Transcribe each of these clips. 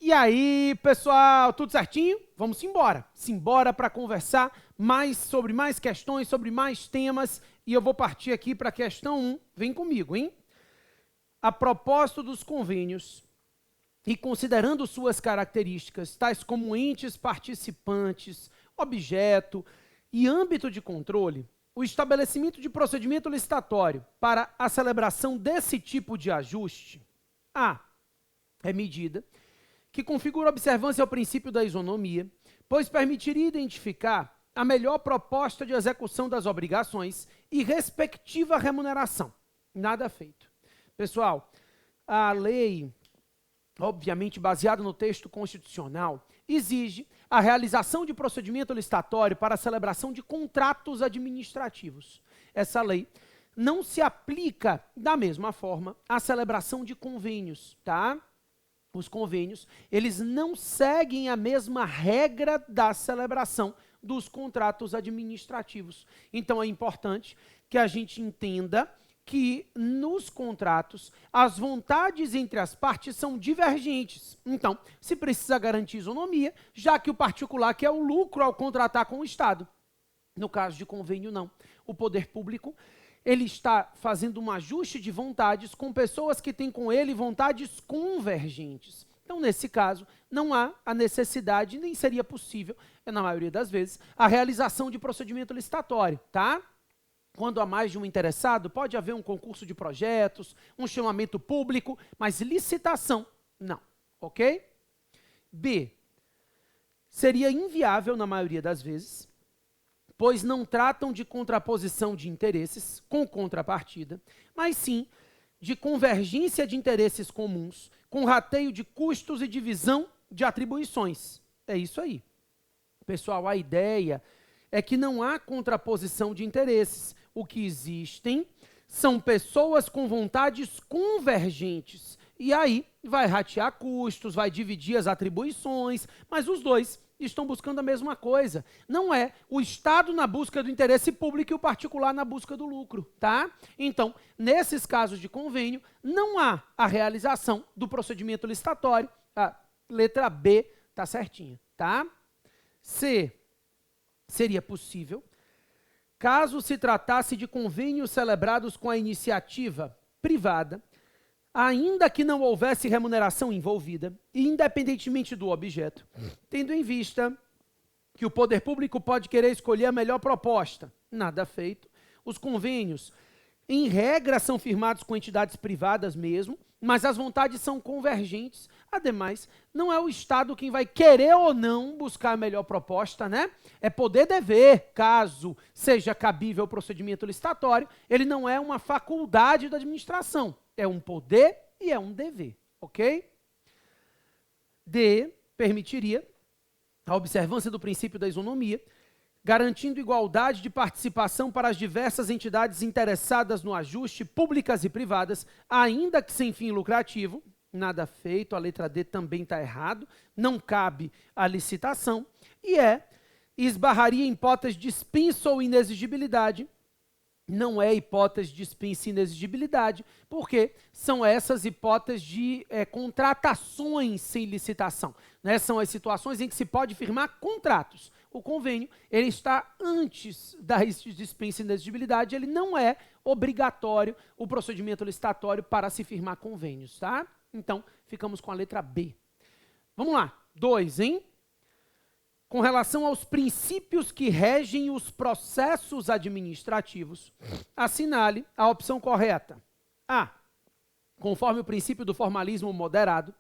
E aí, pessoal, tudo certinho? Vamos embora. Simbora para conversar sobre mais questões, sobre mais temas. E eu vou partir aqui para a questão 1. Vem comigo, hein? A propósito dos convênios e considerando suas características, tais como entes participantes, objeto e âmbito de controle, o estabelecimento de procedimento licitatório para a celebração desse tipo de ajuste, é medida que configura observância ao princípio da isonomia, pois permitiria identificar a melhor proposta de execução das obrigações e respectiva remuneração. Nada feito. Pessoal, a lei, obviamente baseada no texto constitucional, exige a realização de procedimento licitatório para a celebração de contratos administrativos. Essa lei não se aplica da mesma forma à celebração de convênios, tá? Os convênios, eles não seguem a mesma regra da celebração dos contratos administrativos. Então, é importante que a gente entenda que nos contratos as vontades entre as partes são divergentes. Então, se precisa garantir isonomia, já que o particular quer o lucro ao contratar com o Estado. No caso de convênio, não. O poder público, ele está fazendo um ajuste de vontades com pessoas que têm com ele vontades convergentes. Então, nesse caso, não há a necessidade, nem seria possível, na maioria das vezes, a realização de procedimento licitatório, tá? Quando há mais de um interessado, pode haver um concurso de projetos, um chamamento público, mas licitação, não, ok? B, seria inviável na maioria das vezes, pois não tratam de contraposição de interesses com contrapartida, mas sim de convergência de interesses comuns, com rateio de custos e divisão de atribuições. É isso aí. Pessoal, a ideia é que não há contraposição de interesses. O que existem são pessoas com vontades convergentes. E aí vai ratear custos, vai dividir as atribuições, mas os dois estão buscando a mesma coisa. Não é o Estado na busca do interesse público e o particular na busca do lucro, tá? Então, nesses casos de convênio, não há a realização do procedimento licitatório. A letra B tá certinha, tá? C, seria possível, caso se tratasse de convênios celebrados com a iniciativa privada, ainda que não houvesse remuneração envolvida, e independentemente do objeto, tendo em vista que o poder público pode querer escolher a melhor proposta. Nada feito. Os convênios, em regra, são firmados com entidades privadas mesmo, mas as vontades são convergentes. Ademais, não é o Estado quem vai querer ou não buscar a melhor proposta, né? É poder dever, caso seja cabível o procedimento licitatório, ele não é uma faculdade da administração. É um poder e é um dever, ok? D, permitiria a observância do princípio da isonomia, garantindo igualdade de participação para as diversas entidades interessadas no ajuste, públicas e privadas, ainda que sem fim lucrativo. Nada feito, a letra D também está errado, não cabe a licitação, e esbarraria em hipótese de dispensa ou inexigibilidade. Não é hipótese de dispensa e inexigibilidade, porque são essas hipóteses de contratações sem licitação, né? São as situações em que se pode firmar contratos. O convênio, ele está antes da dispensa e inexigibilidade, ele não é obrigatório o procedimento licitatório para se firmar convênios, tá? Então, ficamos com a letra B. Vamos lá, 2, hein? Com relação aos princípios que regem os processos administrativos, assinale a opção correta. A, conforme o princípio do formalismo moderado,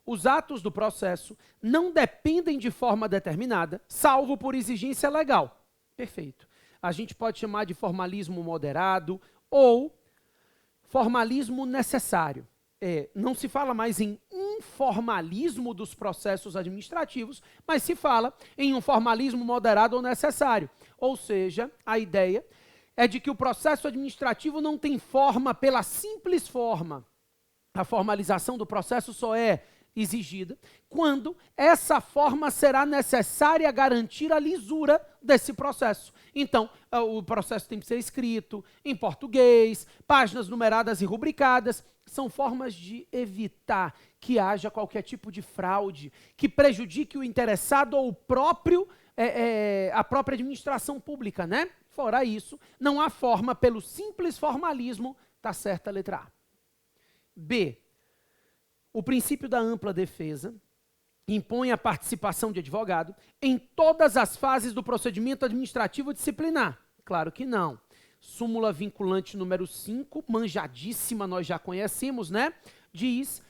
os atos do processo não dependem de forma determinada, salvo por exigência legal. Perfeito. A gente pode chamar de formalismo moderado ou formalismo necessário. Não se fala mais em informalismo dos processos administrativos, mas se fala em um formalismo moderado ou necessário. Ou seja, a ideia é de que o processo administrativo não tem forma pela simples forma. A formalização do processo só é exigida, quando essa forma será necessária garantir a lisura desse processo. Então, o processo tem que ser escrito em português, páginas numeradas e rubricadas, são formas de evitar que haja qualquer tipo de fraude, que prejudique o interessado ou a própria administração pública, né? Fora isso, não há forma, pelo simples formalismo, tá certa a letra A. B. O princípio da ampla defesa impõe a participação de advogado em todas as fases do procedimento administrativo disciplinar. Claro que não. Súmula vinculante número 5, manjadíssima, nós já conhecemos, né? Diz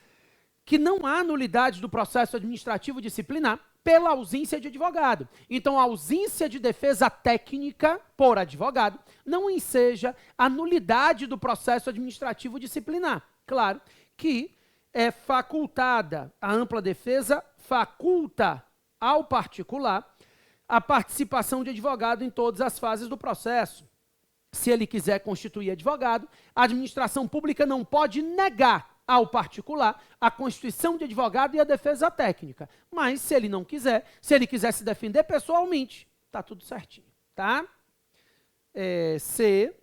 que não há nulidade do processo administrativo disciplinar pela ausência de advogado. Então, a ausência de defesa técnica por advogado não enseja a nulidade do processo administrativo disciplinar. Claro que é facultada, a ampla defesa faculta ao particular a participação de advogado em todas as fases do processo. Se ele quiser constituir advogado, a administração pública não pode negar ao particular a constituição de advogado e a defesa técnica. Mas, se ele não quiser, se ele quiser se defender pessoalmente, tá tudo certinho, tá? C,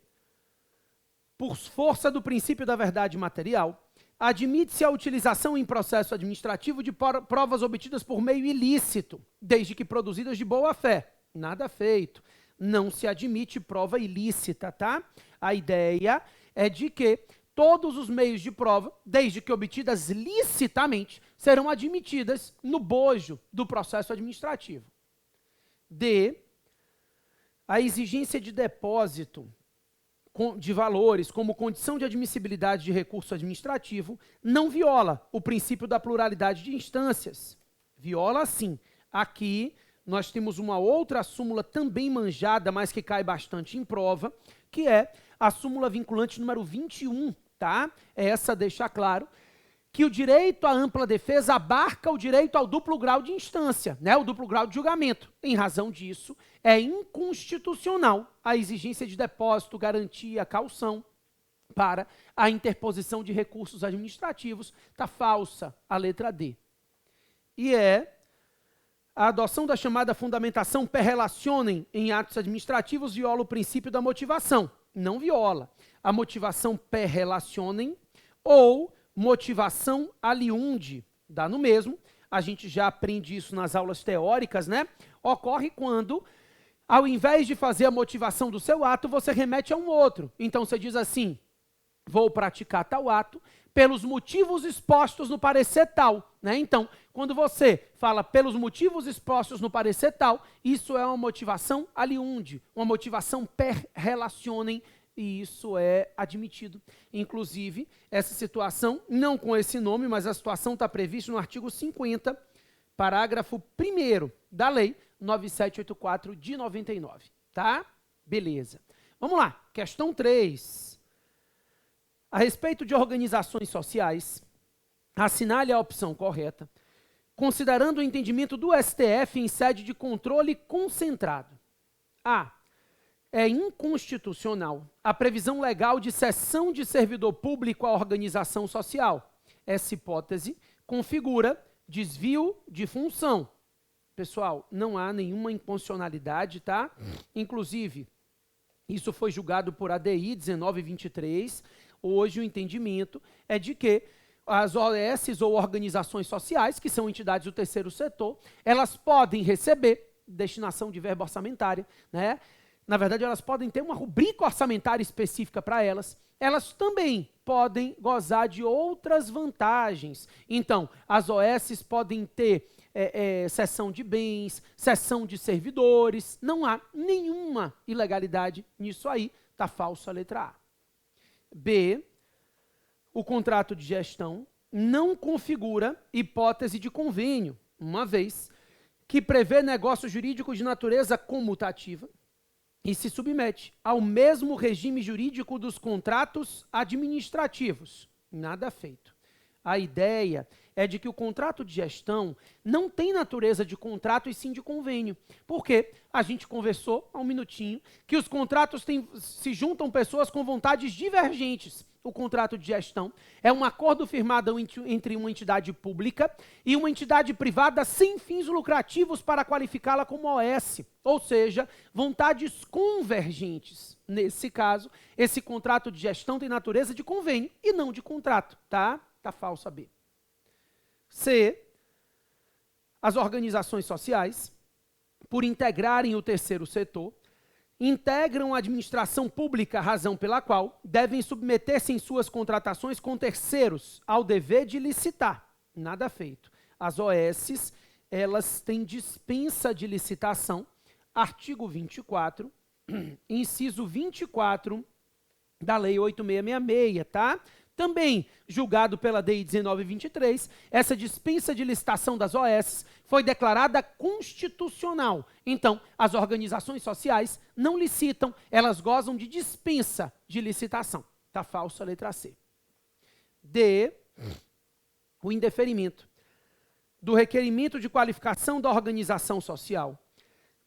por força do princípio da verdade material, admite-se a utilização em processo administrativo de provas obtidas por meio ilícito, desde que produzidas de boa fé. Nada feito. Não se admite prova ilícita, tá? A ideia é de que todos os meios de prova, desde que obtidas licitamente, serão admitidas no bojo do processo administrativo. D. A exigência de depósito de valores como condição de admissibilidade de recurso administrativo não viola o princípio da pluralidade de instâncias. Viola sim. Aqui nós temos uma outra súmula também manjada, mas que cai bastante em prova, que é a súmula vinculante número 21, tá? Essa deixa claro que o direito à ampla defesa abarca o direito ao duplo grau de instância, né? O duplo grau de julgamento. Em razão disso, é inconstitucional a exigência de depósito, garantia, caução para a interposição de recursos administrativos. Está falsa a letra D. E a adoção da chamada fundamentação per relationem em atos administrativos viola o princípio da motivação. Não viola. A motivação per relationem ou motivação aliundi, dá no mesmo. A gente já aprende isso nas aulas teóricas, né? Ocorre quando, ao invés de fazer a motivação do seu ato, você remete a um outro. Então você diz assim: vou praticar tal ato pelos motivos expostos no parecer tal, né? Então, quando você fala pelos motivos expostos no parecer tal, isso é uma motivação aliundi, uma motivação per relationem, e isso é admitido. Inclusive, essa situação, não com esse nome, mas a situação está prevista no artigo 50, parágrafo 1º da Lei 9784 de 99, tá? Beleza. Vamos lá, questão 3. A respeito de organizações sociais, assinale a opção correta, considerando o entendimento do STF em sede de controle concentrado. A. É inconstitucional a previsão legal de cessão de servidor público à organização social. Essa hipótese configura desvio de função. Pessoal, não há nenhuma inconstitucionalidade, tá? Inclusive, isso foi julgado por ADI 1923. Hoje o entendimento é de que as OS ou organizações sociais, que são entidades do terceiro setor, elas podem receber destinação de verba orçamentária, né? Na verdade, elas podem ter uma rubrica orçamentária específica para elas. Elas também podem gozar de outras vantagens. Então, as OS podem ter cessão de bens, cessão de servidores. Não há nenhuma ilegalidade nisso aí. Está falso a letra A. B. O contrato de gestão não configura hipótese de convênio, uma vez que prevê negócio jurídico de natureza comutativa e se submete ao mesmo regime jurídico dos contratos administrativos. Nada feito. A ideia é de que o contrato de gestão não tem natureza de contrato e sim de convênio. Porque a gente conversou há um minutinho que os contratos se juntam pessoas com vontades divergentes. O contrato de gestão é um acordo firmado entre uma entidade pública e uma entidade privada sem fins lucrativos para qualificá-la como OS, ou seja, vontades convergentes. Nesse caso, esse contrato de gestão tem natureza de convênio e não de contrato, tá? Tá falso a B. C. As organizações sociais, por integrarem o terceiro setor, integram a administração pública, razão pela qual devem submeter-se em suas contratações com terceiros ao dever de licitar. Nada feito. As OSs, elas têm dispensa de licitação, artigo 24, inciso 24 da Lei 8666, tá? Também julgado pela DI 1923, essa dispensa de licitação das OS foi declarada constitucional. Então, as organizações sociais não licitam, elas gozam de dispensa de licitação. Tá falso a letra C. D. O indeferimento do requerimento de qualificação da organização social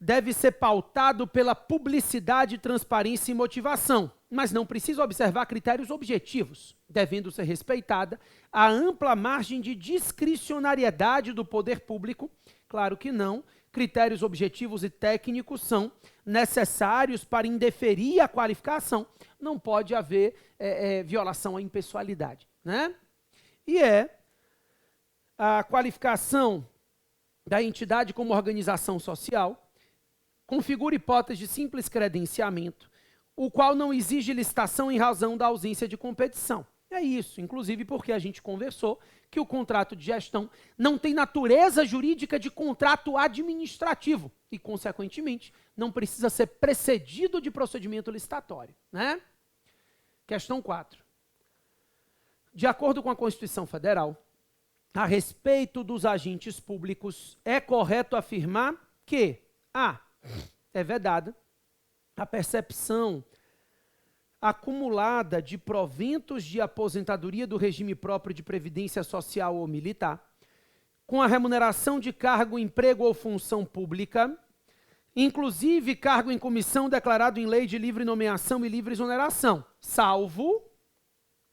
deve ser pautado pela publicidade, transparência e motivação, mas não precisa observar critérios objetivos, devendo ser respeitada a ampla margem de discricionariedade do poder público. Claro que não, critérios objetivos e técnicos são necessários para indeferir a qualificação, não pode haver violação à impessoalidade, né? E a qualificação da entidade como organização social configura hipótese de simples credenciamento, o qual não exige licitação em razão da ausência de competição. É isso, inclusive porque a gente conversou que o contrato de gestão não tem natureza jurídica de contrato administrativo e, consequentemente, não precisa ser precedido de procedimento licitatório, né? Questão 4. De acordo com a Constituição Federal, a respeito dos agentes públicos, é correto afirmar que a. É vedada a percepção acumulada de proventos de aposentadoria do regime próprio de previdência social ou militar, com a remuneração de cargo, emprego ou função pública, inclusive cargo em comissão declarado em lei de livre nomeação e livre exoneração, salvo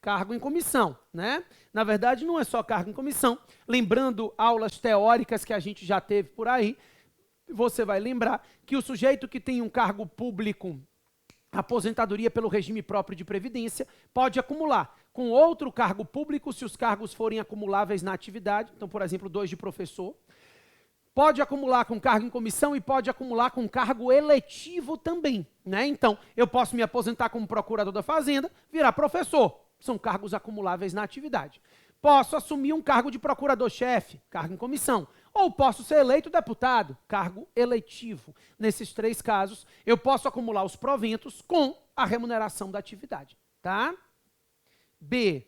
cargo em comissão, né? Na verdade, não é só cargo em comissão. Lembrando aulas teóricas que a gente já teve por aí, você vai lembrar que o sujeito que tem um cargo público, aposentadoria pelo regime próprio de previdência, pode acumular com outro cargo público, se os cargos forem acumuláveis na atividade, então, por exemplo, 2 de professor, pode acumular com cargo em comissão e pode acumular com cargo eletivo também, né? Então, eu posso me aposentar como procurador da Fazenda, virar professor, são cargos acumuláveis na atividade. Posso assumir um cargo de procurador-chefe, cargo em comissão, ou posso ser eleito deputado, cargo eletivo. Nesses 3 casos, eu posso acumular os proventos com a remuneração da atividade, tá? B.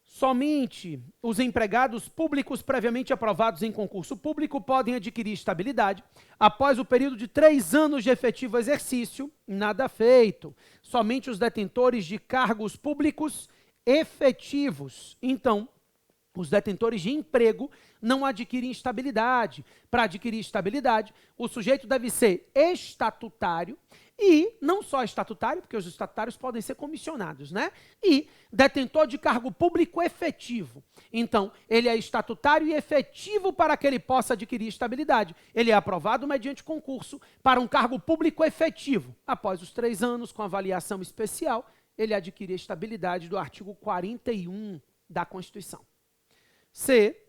Somente os empregados públicos previamente aprovados em concurso público podem adquirir estabilidade após o período de 3 anos de efetivo exercício, nada feito. Somente os detentores de cargos públicos efetivos. Então, os detentores de emprego não adquirem estabilidade. Para adquirir estabilidade, o sujeito deve ser estatutário e não só estatutário, porque os estatutários podem ser comissionados, né? E detentor de cargo público efetivo. Então, ele é estatutário e efetivo para que ele possa adquirir estabilidade. Ele é aprovado mediante concurso para um cargo público efetivo. Após os 3 anos, com avaliação especial, ele adquire a estabilidade do artigo 41 da Constituição. C.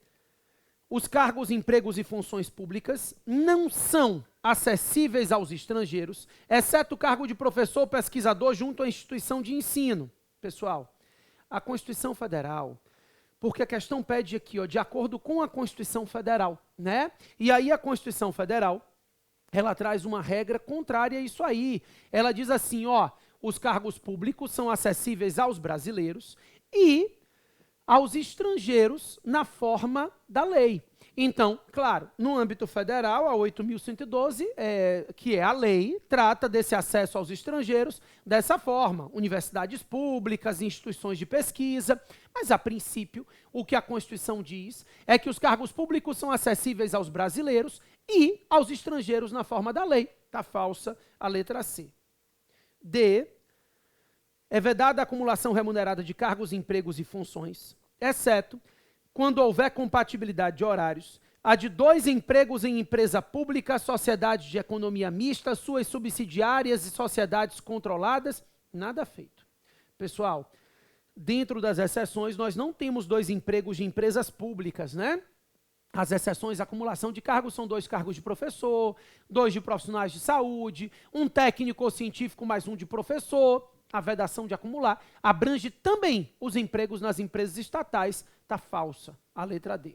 Os cargos, empregos e funções públicas não são acessíveis aos estrangeiros, exceto o cargo de professor ou pesquisador junto à instituição de ensino. Pessoal, a Constituição Federal, porque a questão pede aqui, ó, de acordo com a Constituição Federal, né? E aí a Constituição Federal, ela traz uma regra contrária a isso aí. Ela diz assim, ó, os cargos públicos são acessíveis aos brasileiros e aos estrangeiros na forma da lei. Então, claro, no âmbito federal, a 8.112, que é a lei, trata desse acesso aos estrangeiros dessa forma, universidades públicas, instituições de pesquisa, mas a princípio, o que a Constituição diz é que os cargos públicos são acessíveis aos brasileiros e aos estrangeiros na forma da lei. Está falsa a letra C. D. É vedada a acumulação remunerada de cargos, empregos e funções, exceto quando houver compatibilidade de horários, a de 2 empregos em empresa pública, sociedade de economia mista, suas subsidiárias e sociedades controladas, nada feito. Pessoal, dentro das exceções, nós não temos 2 empregos de empresas públicas, né? As exceções, acumulação de cargos, são 2 cargos de professor, 2 de profissionais de saúde, um técnico ou científico mais um de professor. A vedação de acumular abrange também os empregos nas empresas estatais. Está falsa a letra D.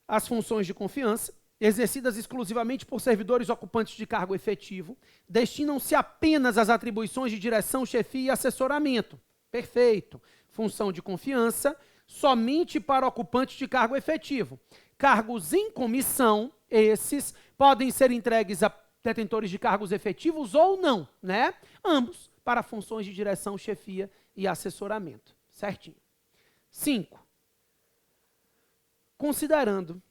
As funções de confiança, exercidas exclusivamente por servidores ocupantes de cargo efetivo, destinam-se apenas às atribuições de direção, chefia e assessoramento. Perfeito. Função de confiança, somente para ocupantes de cargo efetivo. Cargos em comissão, esses podem ser entregues a detentores de cargos efetivos ou não, né? Ambos para funções de direção, chefia e assessoramento. Certinho. 5. Considerando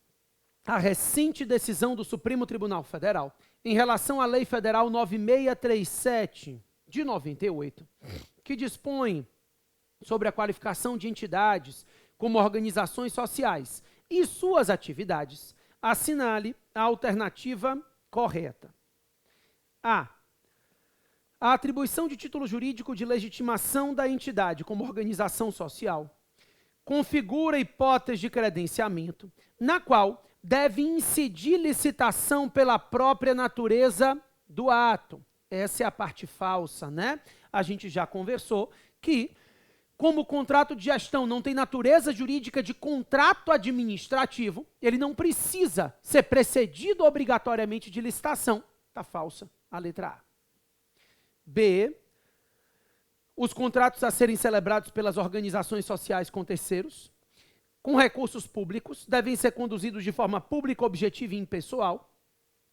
a recente decisão do Supremo Tribunal Federal em relação à Lei Federal 9637 de 98, que dispõe sobre a qualificação de entidades como organizações sociais e suas atividades, assinale a alternativa correta. A atribuição de título jurídico de legitimação da entidade como organização social configura hipótese de credenciamento, na qual deve incidir licitação pela própria natureza do ato. Essa é a parte falsa, né? A gente já conversou que, como o contrato de gestão não tem natureza jurídica de contrato administrativo, ele não precisa ser precedido obrigatoriamente de licitação. Está falsa a letra A. B. Os contratos a serem celebrados pelas organizações sociais com terceiros, com recursos públicos, devem ser conduzidos de forma pública, objetiva e impessoal,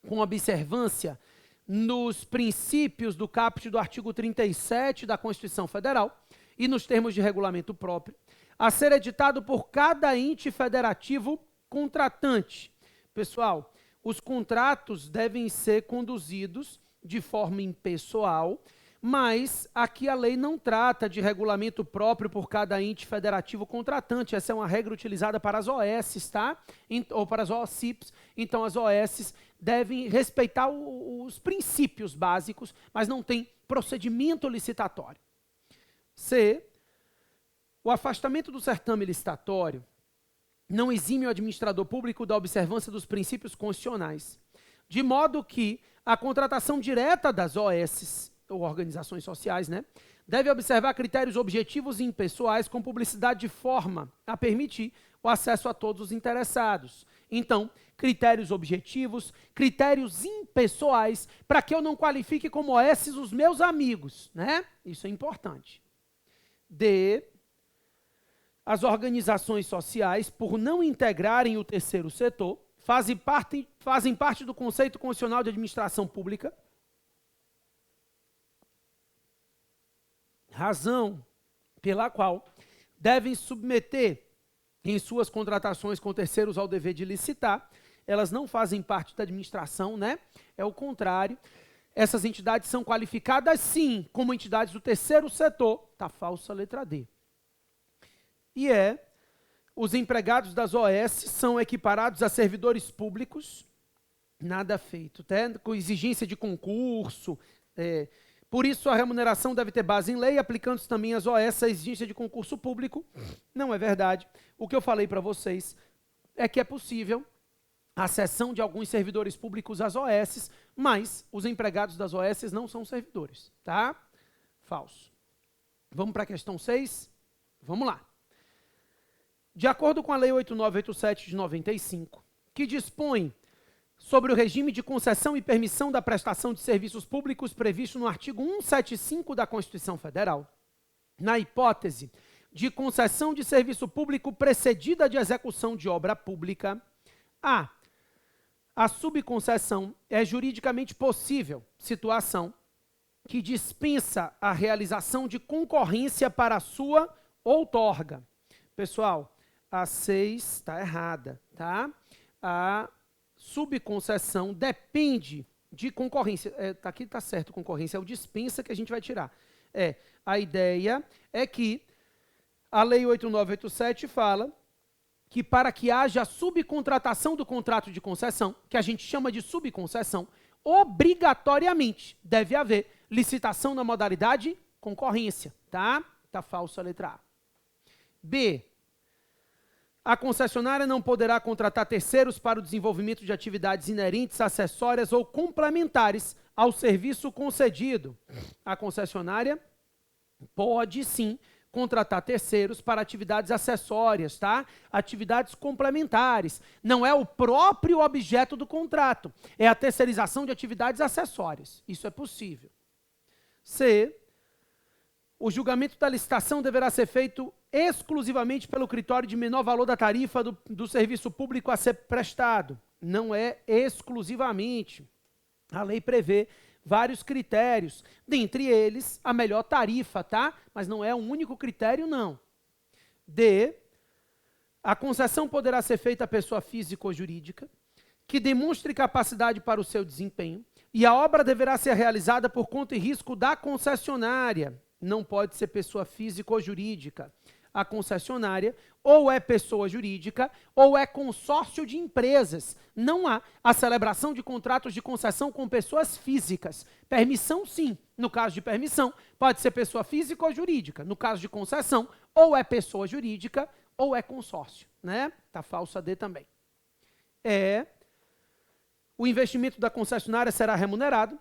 com observância nos princípios do caput do artigo 37 da Constituição Federal e nos termos de regulamento próprio, a ser editado por cada ente federativo contratante. Pessoal, os contratos devem ser conduzidos de forma impessoal, mas aqui a lei não trata de regulamento próprio por cada ente federativo contratante. Essa é uma regra utilizada para as OS, tá? Ou para as OCIPs. Então, as OS devem respeitar os princípios básicos, mas não tem procedimento licitatório. C. O afastamento do certame licitatório não exime o administrador público da observância dos princípios constitucionais, de modo que a contratação direta das OS, ou organizações sociais, né, deve observar critérios objetivos e impessoais com publicidade de forma a permitir o acesso a todos os interessados. Então, critérios objetivos, critérios impessoais, para que eu não qualifique como OS os meus amigos, né? Isso é importante. D. As organizações sociais, por não integrarem o terceiro setor, fazem parte do conceito constitucional de administração pública, razão pela qual devem submeter em suas contratações com terceiros ao dever de licitar. Elas não fazem parte da administração, né? É o contrário. Essas entidades são qualificadas, sim, como entidades do terceiro setor. Está falsa a letra D. E os empregados das OS são equiparados a servidores públicos, nada feito, tá? Com exigência de concurso. Por isso, a remuneração deve ter base em lei, aplicando-se também às OS a exigência de concurso público. Não é verdade. O que eu falei para vocês é que é possível a cessão de alguns servidores públicos às OS, mas os empregados das OS não são servidores, tá? Falso. Vamos para a questão 6? Vamos lá. De acordo com a Lei 8987 de 95, que dispõe sobre o regime de concessão e permissão da prestação de serviços públicos previsto no artigo 175 da Constituição Federal, na hipótese de concessão de serviço público precedida de execução de obra pública. A subconcessão é juridicamente possível, situação que dispensa a realização de concorrência para a sua outorga. Pessoal, a 6 está errada, tá? A subconcessão depende de concorrência. Aqui está certo, concorrência é o dispensa que a gente vai tirar. A ideia é que a Lei 8987 fala que para que haja subcontratação do contrato de concessão, que a gente chama de subconcessão, obrigatoriamente deve haver licitação na modalidade concorrência, tá? Tá falso a letra A. B. A concessionária não poderá contratar terceiros para o desenvolvimento de atividades inerentes, acessórias ou complementares ao serviço concedido. A concessionária pode, sim, contratar terceiros para atividades acessórias, tá? Atividades complementares. Não é o próprio objeto do contrato, é a terceirização de atividades acessórias. Isso é possível. C. O julgamento da licitação deverá ser feito exclusivamente pelo critério de menor valor da tarifa do serviço público a ser prestado. Não é exclusivamente. A lei prevê vários critérios, dentre eles a melhor tarifa, tá? Mas não é um único critério, não. D. A concessão poderá ser feita a pessoa física ou jurídica que demonstre capacidade para o seu desempenho e a obra deverá ser realizada por conta e risco da concessionária. Não pode ser pessoa física ou jurídica. A concessionária ou é pessoa jurídica ou é consórcio de empresas. Não há a celebração de contratos de concessão com pessoas físicas. Permissão, sim. No caso de permissão, pode ser pessoa física ou jurídica. No caso de concessão, ou é pessoa jurídica ou é consórcio, né? Tá falso a D também. O investimento da concessionária será remunerado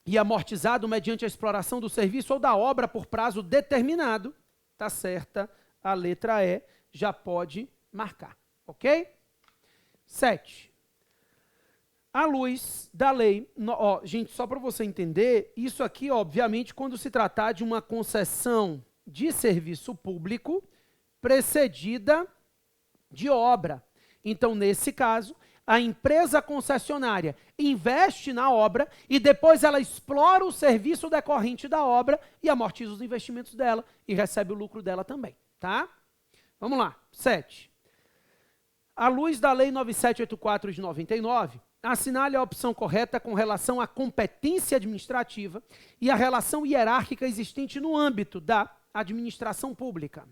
e amortizado mediante a exploração do serviço ou da obra por prazo determinado. Tá certa a letra E, já pode marcar, ok? 7. À luz da lei, gente, só para você entender, isso aqui, obviamente, quando se tratar de uma concessão de serviço público precedida de obra. Então, nesse caso, a empresa concessionária investe na obra e depois ela explora o serviço decorrente da obra e amortiza os investimentos dela e recebe o lucro dela também, tá? Vamos lá, 7. À luz da Lei 9784 de 99, assinale a opção correta com relação à competência administrativa e à relação hierárquica existente no âmbito da administração pública.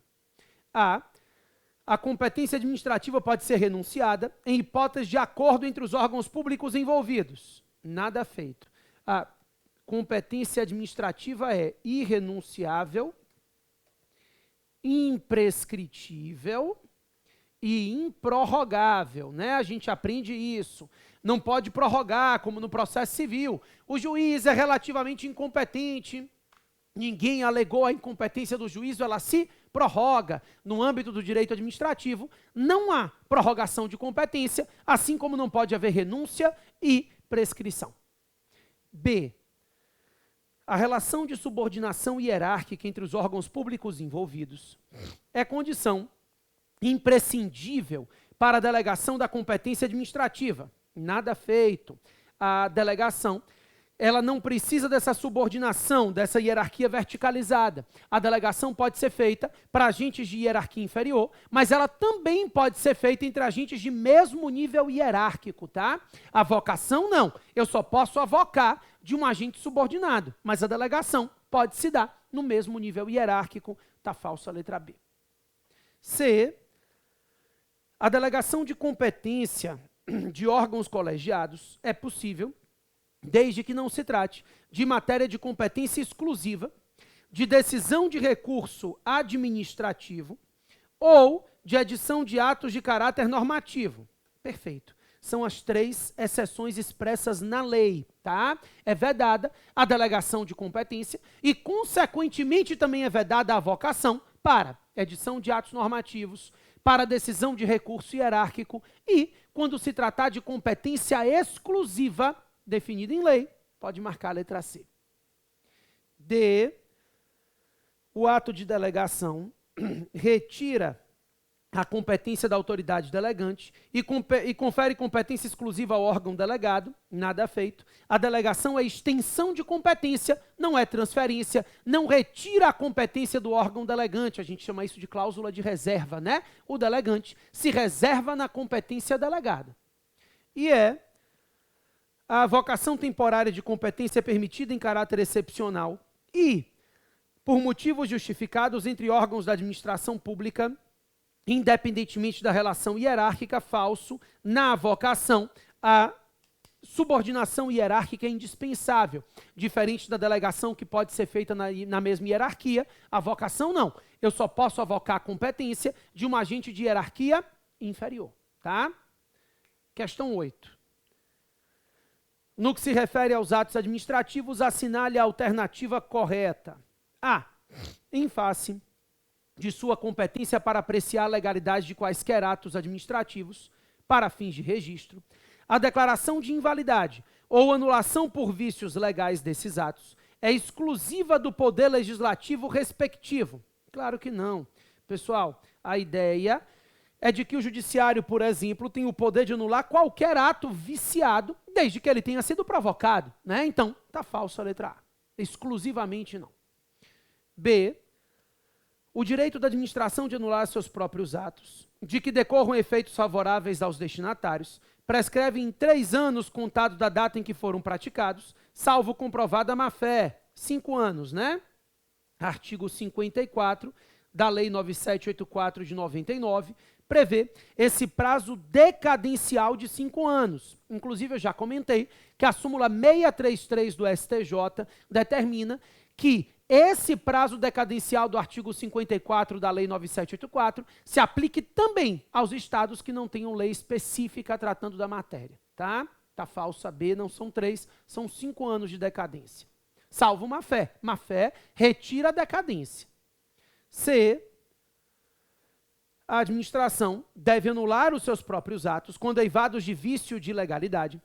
A competência administrativa pode ser renunciada em hipótese de acordo entre os órgãos públicos envolvidos. Nada feito. A competência administrativa é irrenunciável, imprescritível e improrrogável, né? A gente aprende isso. Não pode prorrogar, como no processo civil. O juiz é relativamente incompetente, ninguém alegou a incompetência do juízo, ela se prorroga. No âmbito do direito administrativo, não há prorrogação de competência, assim como não pode haver renúncia e prescrição. B. A relação de subordinação hierárquica entre os órgãos públicos envolvidos é condição imprescindível para a delegação da competência administrativa. Nada feito. A delegação, ela não precisa dessa subordinação, dessa hierarquia verticalizada. A delegação pode ser feita para agentes de hierarquia inferior, mas ela também pode ser feita entre agentes de mesmo nível hierárquico, tá? A avocação, não. Eu só posso avocar de um agente subordinado, mas a delegação pode se dar no mesmo nível hierárquico. Tá falsa a letra B. C. A delegação de competência de órgãos colegiados é possível desde que não se trate de matéria de competência exclusiva, de decisão de recurso administrativo ou de edição de atos de caráter normativo. Perfeito. São as 3 exceções expressas na lei, tá? É vedada a delegação de competência e, consequentemente, também é vedada a avocação para edição de atos normativos, para decisão de recurso hierárquico e, quando se tratar de competência exclusiva, definida em lei, pode marcar a letra C. D. O ato de delegação retira a competência da autoridade delegante e confere competência exclusiva ao órgão delegado, nada feito. A delegação é extensão de competência, não é transferência, não retira a competência do órgão delegante, a gente chama isso de cláusula de reserva, né? O delegante se reserva na competência delegada. E a avocação temporária de competência é permitida em caráter excepcional e, por motivos justificados entre órgãos da administração pública, independentemente da relação hierárquica, falso, na avocação, a subordinação hierárquica é indispensável. Diferente da delegação, que pode ser feita na mesma hierarquia, a avocação não. Eu só posso avocar a competência de um agente de hierarquia inferior. Tá? Questão 8. No que se refere aos atos administrativos, assinale a alternativa correta. A. Em face de sua competência para apreciar a legalidade de quaisquer atos administrativos para fins de registro, a declaração de invalidade ou anulação por vícios legais desses atos é exclusiva do poder legislativo respectivo? Claro que não. Pessoal, a ideia é de que o judiciário, por exemplo, tem o poder de anular qualquer ato viciado, desde que ele tenha sido provocado, né? Então, está falso a letra A. Exclusivamente não. B. O direito da administração de anular seus próprios atos, de que decorram efeitos favoráveis aos destinatários, prescreve em 3 anos contado da data em que foram praticados, salvo comprovada má-fé. 5 anos, né? Artigo 54 da Lei 9784 de 99 prevê esse prazo decadencial de 5 anos. Inclusive, eu já comentei que a súmula 633 do STJ determina que esse prazo decadencial do artigo 54 da Lei 9784 se aplique também aos estados que não tenham lei específica tratando da matéria, tá? Tá falso a B, não são 3, são 5 anos de decadência. Salvo má-fé. Má-fé retira a decadência. C. A administração deve anular os seus próprios atos quando eivados de vício de ilegalidade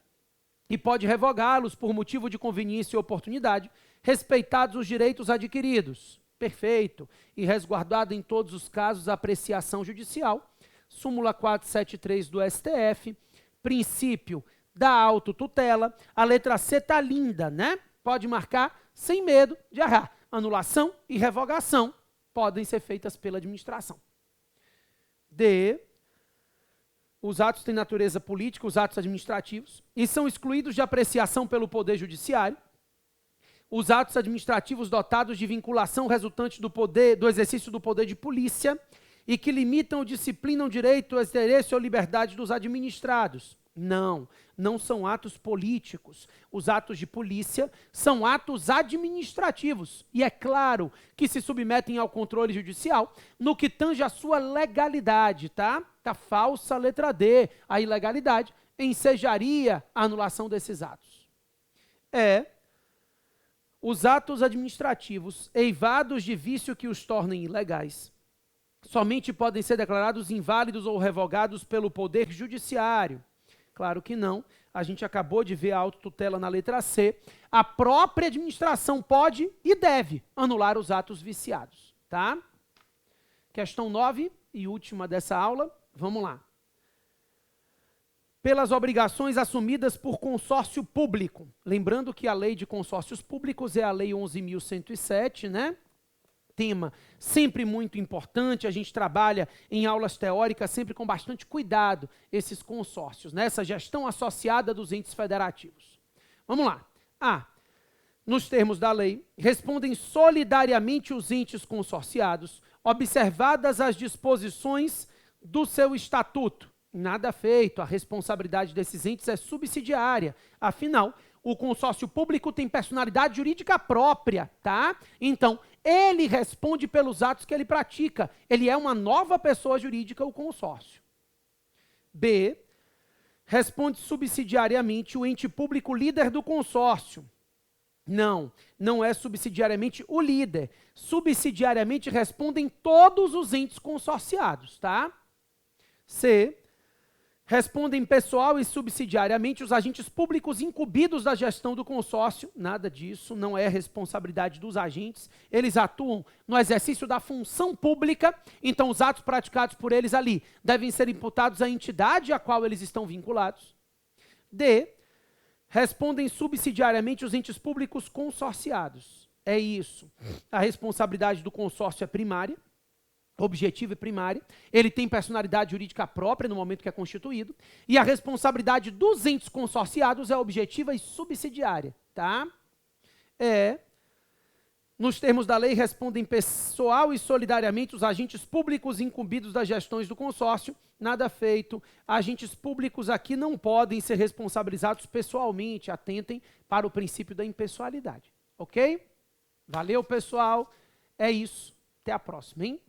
e pode revogá-los por motivo de conveniência e oportunidade, respeitados os direitos adquiridos. Perfeito. E resguardado em todos os casos a apreciação judicial. Súmula 473 do STF. Princípio da autotutela. A letra C está linda, né? Pode marcar sem medo de errar. Anulação e revogação podem ser feitas pela administração. D. Os atos têm natureza política, os atos administrativos, e são excluídos de apreciação pelo Poder Judiciário. Os atos administrativos dotados de vinculação resultante do exercício do poder de polícia e que limitam ou disciplinam direito, interesse ou liberdade dos administrados. Não, não são atos políticos. Os atos de polícia são atos administrativos. E é claro que se submetem ao controle judicial no que tange a sua legalidade, tá? Tá falsa a letra D. A ilegalidade ensejaria a anulação desses atos. Os atos administrativos eivados de vício que os tornem ilegais somente podem ser declarados inválidos ou revogados pelo Poder Judiciário. Claro que não. A gente acabou de ver a autotutela na letra C. A própria administração pode e deve anular os atos viciados, tá? Questão 9 e última dessa aula. Vamos lá. Pelas obrigações assumidas por consórcio público. Lembrando que a lei de consórcios públicos é a lei 11.107, né? Tema sempre muito importante, a gente trabalha em aulas teóricas sempre com bastante cuidado esses consórcios, né? Essa gestão associada dos entes federativos. Vamos lá. A. Nos termos da lei, respondem solidariamente os entes consorciados, observadas as disposições do seu estatuto. Nada feito, a responsabilidade desses entes é subsidiária. Afinal, o consórcio público tem personalidade jurídica própria, tá? Então, ele responde pelos atos que ele pratica. Ele é uma nova pessoa jurídica, o consórcio. B. Responde subsidiariamente o ente público líder do consórcio. Não, não é subsidiariamente o líder. Subsidiariamente respondem todos os entes consorciados, tá? C. Respondem pessoal e subsidiariamente os agentes públicos incumbidos da gestão do consórcio. Nada disso, não é responsabilidade dos agentes. Eles atuam no exercício da função pública, então os atos praticados por eles ali devem ser imputados à entidade a qual eles estão vinculados. D. Respondem subsidiariamente os entes públicos consorciados. É isso. A responsabilidade do consórcio é primária, objetiva e primária. Ele tem personalidade jurídica própria no momento que é constituído. E a responsabilidade dos entes consorciados é objetiva e subsidiária. Tá? Nos termos da lei, respondem pessoal e solidariamente os agentes públicos incumbidos das gestões do consórcio. Nada feito. Agentes públicos aqui não podem ser responsabilizados pessoalmente. Atentem para o princípio da impessoalidade. Ok? Valeu, pessoal. É isso. Até a próxima, hein?